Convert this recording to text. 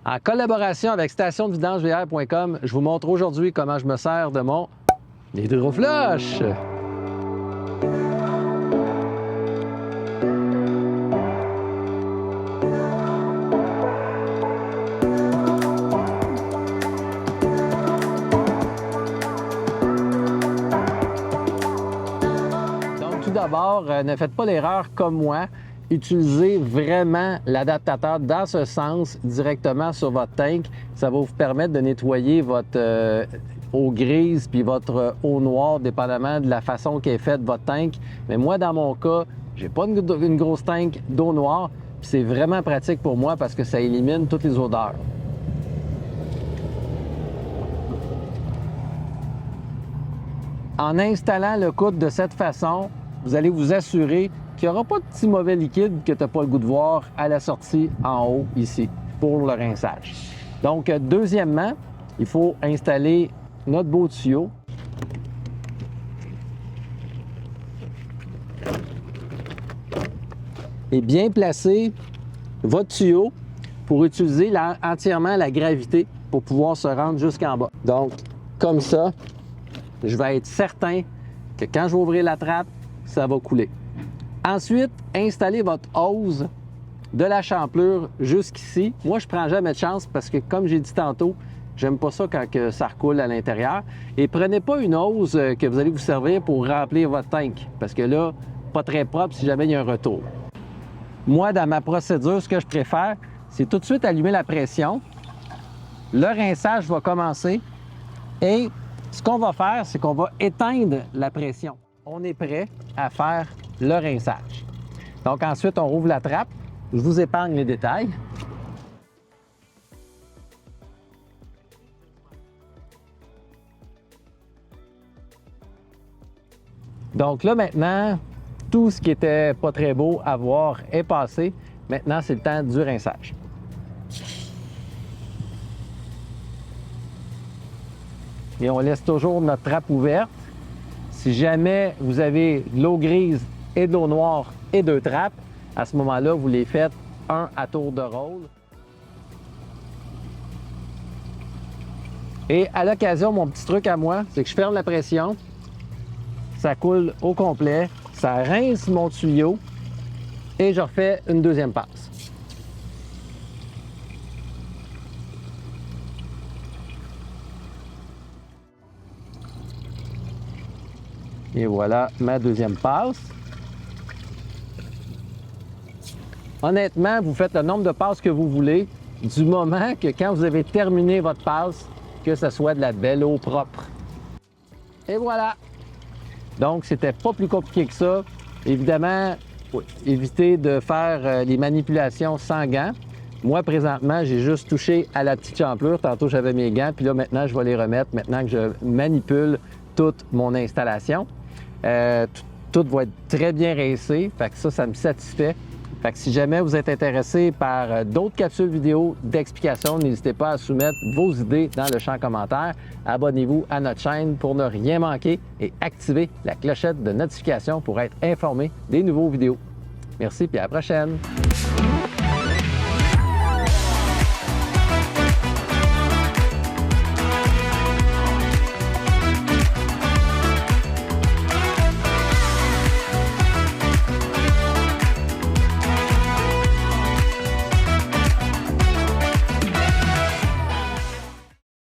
En collaboration avec stationdevdangeVR.com, je vous montre aujourd'hui comment je me sers de mon hydroflush. Donc tout d'abord, ne faites pas l'erreur comme moi. Utilisez vraiment l'adaptateur dans ce sens directement sur votre tank. Ça va vous permettre de nettoyer votre eau grise puis votre eau noire, dépendamment de la façon qu'est faite votre tank. Mais moi, dans mon cas, j'ai pas une grosse tank d'eau noire. Puis c'est vraiment pratique pour moi parce que ça élimine toutes les odeurs. En installant le coude de cette façon, vous allez vous assurer qu'il n'y aura pas de petit mauvais liquide que tu n'as pas le goût de voir à la sortie en haut ici pour le rinçage. Donc, deuxièmement, il faut installer notre beau tuyau. Et bien placer votre tuyau pour utiliser entièrement la gravité pour pouvoir se rendre jusqu'en bas. Donc, comme ça, je vais être certain que quand je vais ouvrir la trappe, ça va couler. Ensuite, installez votre hose de la champlure jusqu'ici. Moi, je ne prends jamais de chance parce que, comme j'ai dit tantôt, j'aime pas ça quand ça recoule à l'intérieur. Et prenez pas une hose que vous allez vous servir pour remplir votre tank parce que là, pas très propre si jamais il y a un retour. Moi, dans ma procédure, ce que je préfère, c'est tout de suite allumer la pression. Le rinçage va commencer et ce qu'on va faire, c'est qu'on va éteindre la pression. On est prêt à faire le rinçage. Donc ensuite, on rouvre la trappe. Je vous épargne les détails. Donc là, maintenant, tout ce qui était pas très beau à voir est passé. Maintenant, c'est le temps du rinçage. Et on laisse toujours notre trappe ouverte. Si jamais vous avez de l'eau grise et de l'eau noire et deux trappes, à ce moment-là, vous les faites un à tour de rôle. Et à l'occasion, mon petit truc à moi, c'est que je ferme la pression, ça coule au complet, ça rince mon tuyau et je refais une deuxième passe. Et voilà ma deuxième passe. Honnêtement, vous faites le nombre de passes que vous voulez, du moment que quand vous avez terminé votre passe, que ce soit de la belle eau propre. Et voilà! Donc, c'était pas plus compliqué que ça. Évidemment, évitez de faire les manipulations sans gants. Moi, présentement, j'ai juste touché à la petite champlure. Tantôt, j'avais mes gants, puis là, maintenant, je vais les remettre maintenant que je manipule toute mon installation. Tout va être très bien rincé, fait que ça me satisfait. Fait que si jamais vous êtes intéressé par d'autres capsules vidéo d'explication, n'hésitez pas à soumettre vos idées dans le champ commentaire. Abonnez-vous à notre chaîne pour ne rien manquer et activez la clochette de notification pour être informé des nouveaux vidéos. Merci et à la prochaine!